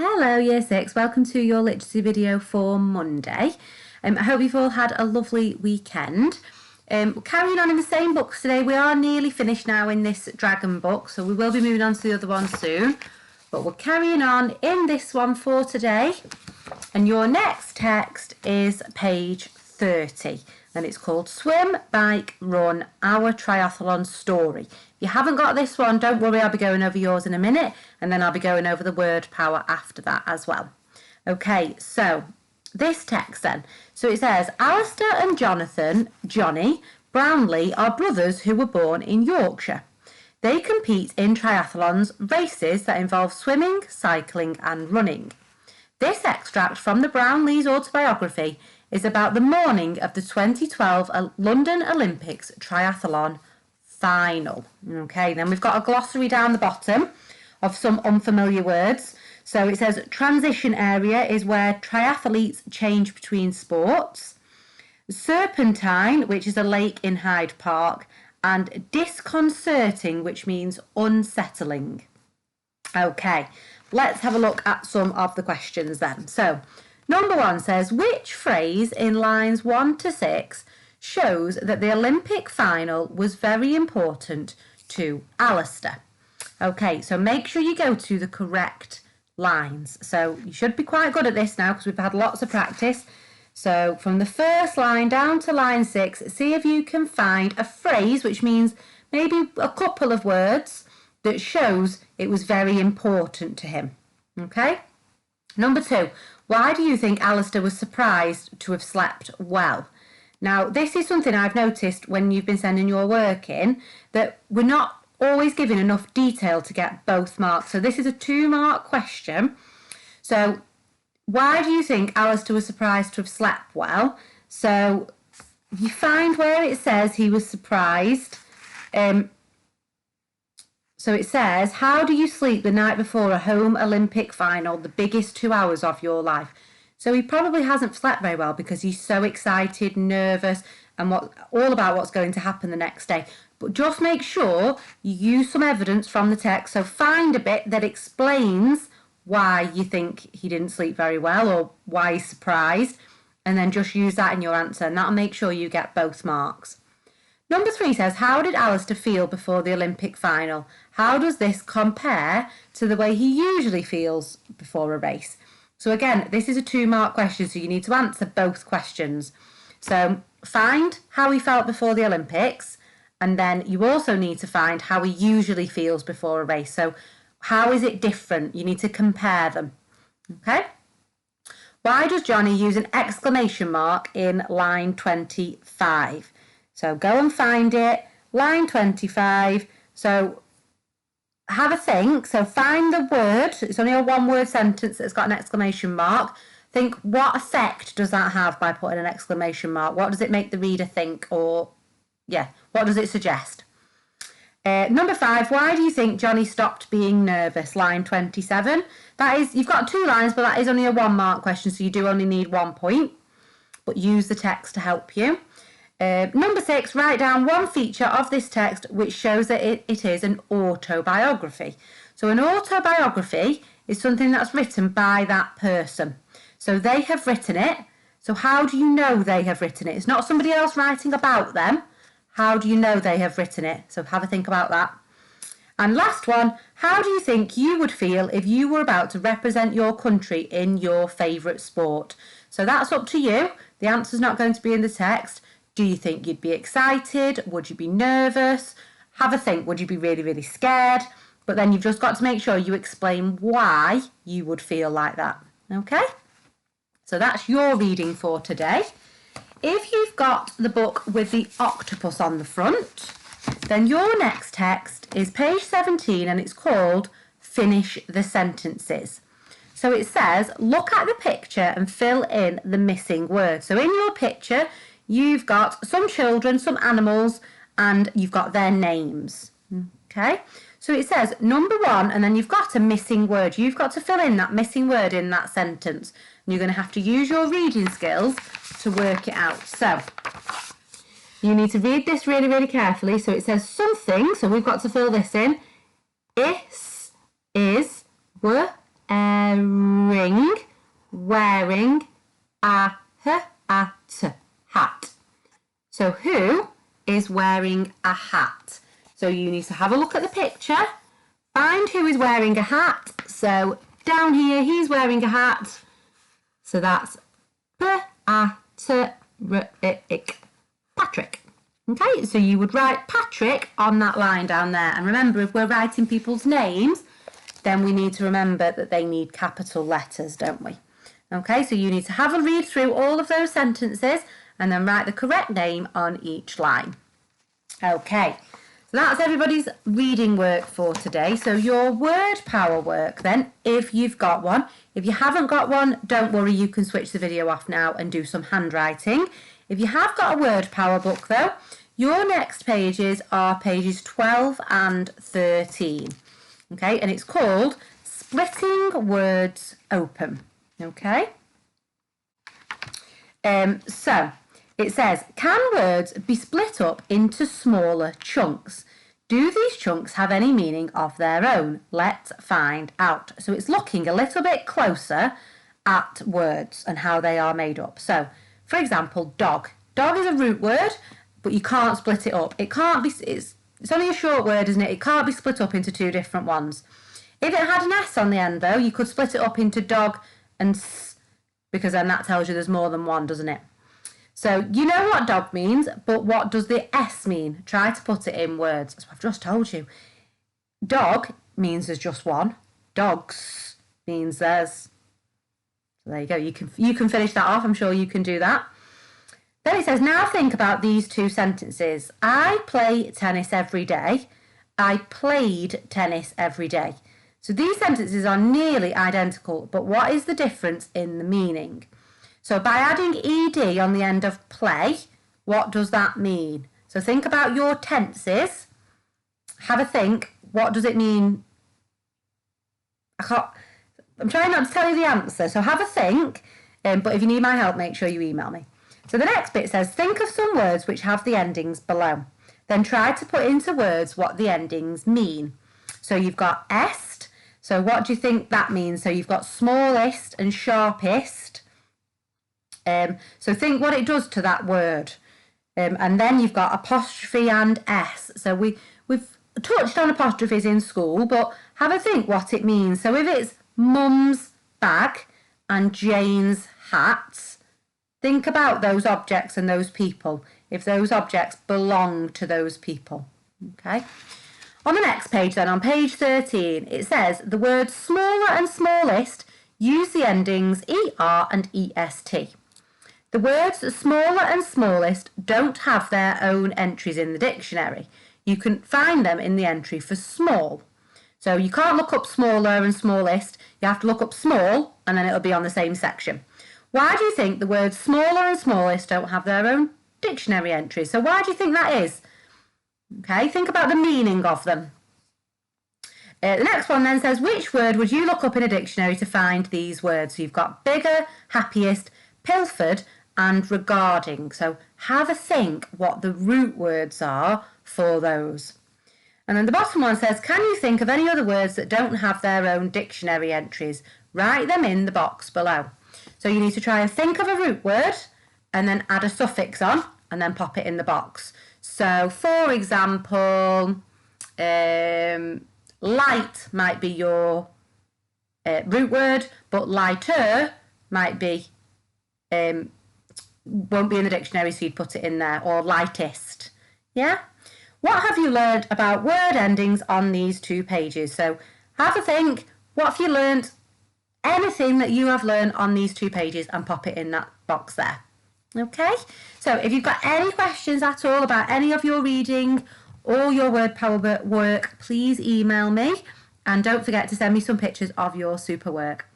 Hello Year 6, welcome to your literacy video for Monday. I hope you've all had a lovely weekend. Carrying on in the same books today, we are nearly finished now in this dragon book, so we will be moving on to the other one soon. But we're carrying on in this one for today, and your next text is page 30, and it's called Swim, Bike, Run, Our Triathlon Story. If you haven't got this one, don't worry, I'll be going over yours in a minute, and then I'll be going over the word power after that as well. Okay, so this text then. So it says, Alistair and Johnny Brownlee are brothers who were born in Yorkshire. They compete in triathlons, races that involve swimming, cycling and running. This extract from the Brownlees' autobiography is about the morning of the 2012 London Olympics triathlon final. Okay, then we've got a glossary down the bottom of some unfamiliar words. So it says transition area is where triathletes change between sports. Serpentine, which is a lake in Hyde Park, and disconcerting, which means unsettling. Okay, let's have a look at some of the questions then. So, number 1 says, which phrase in lines 1 to 6 shows that the Olympic final was very important to Alistair? Okay, so make sure you go to the correct lines. So you should be quite good at this now because we've had lots of practice. So from the first line down to line 6, see if you can find a phrase, which means maybe a couple of words, that shows it was very important to him. Okay? Number 2, why do you think Alistair was surprised to have slept well? Now, this is something I've noticed when you've been sending your work in, that we're not always giving enough detail to get both marks. So this is a 2-mark question. So why do you think Alistair was surprised to have slept well? So you find where it says he was surprised. So it says, how do you sleep the night before a home Olympic final, the biggest 2 hours of your life? So he probably hasn't slept very well because he's so excited, nervous, and all about what's going to happen the next day. But just make sure you use some evidence from the text. So find a bit that explains why you think he didn't sleep very well or why he's surprised, and then just use that in your answer, and that'll make sure you get both marks. Number 3 says, how did Alistair feel before the Olympic final? How does this compare to the way he usually feels before a race? So again, this is a 2-mark question, so you need to answer both questions. So find how he felt before the Olympics, and then you also need to find how he usually feels before a race. So how is it different? You need to compare them. Okay? Why does Johnny use an exclamation mark in line 25? So go and find it. Line 25. So have a think. So find the word. It's only a 1-word sentence that's got an exclamation mark. Think, what effect does that have by putting an exclamation mark? What does it make the reader think? Or, yeah, what does it suggest? Number 5, why do you think Johnny stopped being nervous? Line 27. That is, you've got 2 lines, but that is only a 1-mark question, so you do only need 1 point. But use the text to help you. Number 6, write down one feature of this text which shows that it is an autobiography. So an autobiography is something that's written by that person. So they have written it. So how do you know they have written it? It's not somebody else writing about them. How do you know they have written it? So have a think about that. And last one, how do you think you would feel if you were about to represent your country in your favourite sport? So that's up to you. The answer's not going to be in the text. Do you think you'd be excited? Would you be nervous? Have a think. Would you be really, really scared? But then you've just got to make sure you explain why you would feel like that. Okay? So that's your reading for today. If you've got the book with the octopus on the front, then your next text is page 17 and it's called Finish the Sentences. So it says, look at the picture and fill in the missing words. So in your picture, you've got some children, some animals, and you've got their names. Okay? So it says number 1, and then you've got a missing word. You've got to fill in that missing word in that sentence. And you're going to have to use your reading skills to work it out. So you need to read this really, really carefully. So it says something, so we've got to fill this in. Is, were, ring, wearing, a hat. So who is wearing a hat? So you need to have a look at the picture, find who is wearing a hat. So down here, he's wearing a hat. So that's Patrick. Okay, so you would write Patrick on that line down there. And remember, if we're writing people's names, then we need to remember that they need capital letters, don't we? Okay, so you need to have a read through all of those sentences and then write the correct name on each line. Okay, so that's everybody's reading work for today. So your word power work then, if you've got one. If you haven't got one, don't worry, you can switch the video off now and do some handwriting. If you have got a word power book though, your next pages are pages 12 and 13. Okay, and it's called Splitting Words Open. Okay, so it says, can words be split up into smaller chunks? Do these chunks have any meaning of their own? Let's find out. So it's looking a little bit closer at words and how they are made up. So, for example, dog. Dog is a root word, but you can't split it up. It can't be, it's only a short word, isn't it? It can't be split up into two different ones. If it had an S on the end, though, you could split it up into dog and s, because then that tells you there's more than one, doesn't it? So you know what dog means, but what does the S mean? Try to put it in words. That's what I've just told you. Dog means there's just one. Dogs means there's. So there you go. You can finish that off. I'm sure you can do that. Then it says, now think about these two sentences. I play tennis every day. I played tennis every day. So these sentences are nearly identical, but what is the difference in the meaning? So by adding ed on the end of play, what does that mean? So think about your tenses. Have a think. What does it mean? I'm trying not to tell you the answer, so have a think. But if you need my help, make sure you email me. So the next bit says, think of some words which have the endings below. Then try to put into words what the endings mean. So you've got est. So what do you think that means? So you've got smallest and sharpest. So think what it does to that word. And then you've got apostrophe and s. So we've touched on apostrophes in school, but have a think what it means. So if it's Mum's bag and Jane's hat, think about those objects and those people, if those objects belong to those people. Okay. On the next page then, on page 13, it says the words smaller and smallest use the endings er and est. The words smaller and smallest don't have their own entries in the dictionary. You can find them in the entry for small. So you can't look up smaller and smallest. You have to look up small and then it'll be on the same section. Why do you think the words smaller and smallest don't have their own dictionary entries? So why do you think that is? Okay, think about the meaning of them. The next one then says, which word would you look up in a dictionary to find these words? So you've got bigger, happiest, pilfered, and regarding. So have a think what the root words are for those. And then the bottom one says, can you think of any other words that don't have their own dictionary entries? Write them in the box below. So you need to try and think of a root word and then add a suffix on and then pop it in the box. So for example, light might be your root word, but lighter might be won't be in the dictionary, so you'd put it in there, or lightest. Yeah? What have you learned about word endings on these two pages? So have a think, what have you learned? Anything that you have learned on these two pages and pop it in that box there. Okay? So if you've got any questions at all about any of your reading or your word power work, please email me and don't forget to send me some pictures of your super work.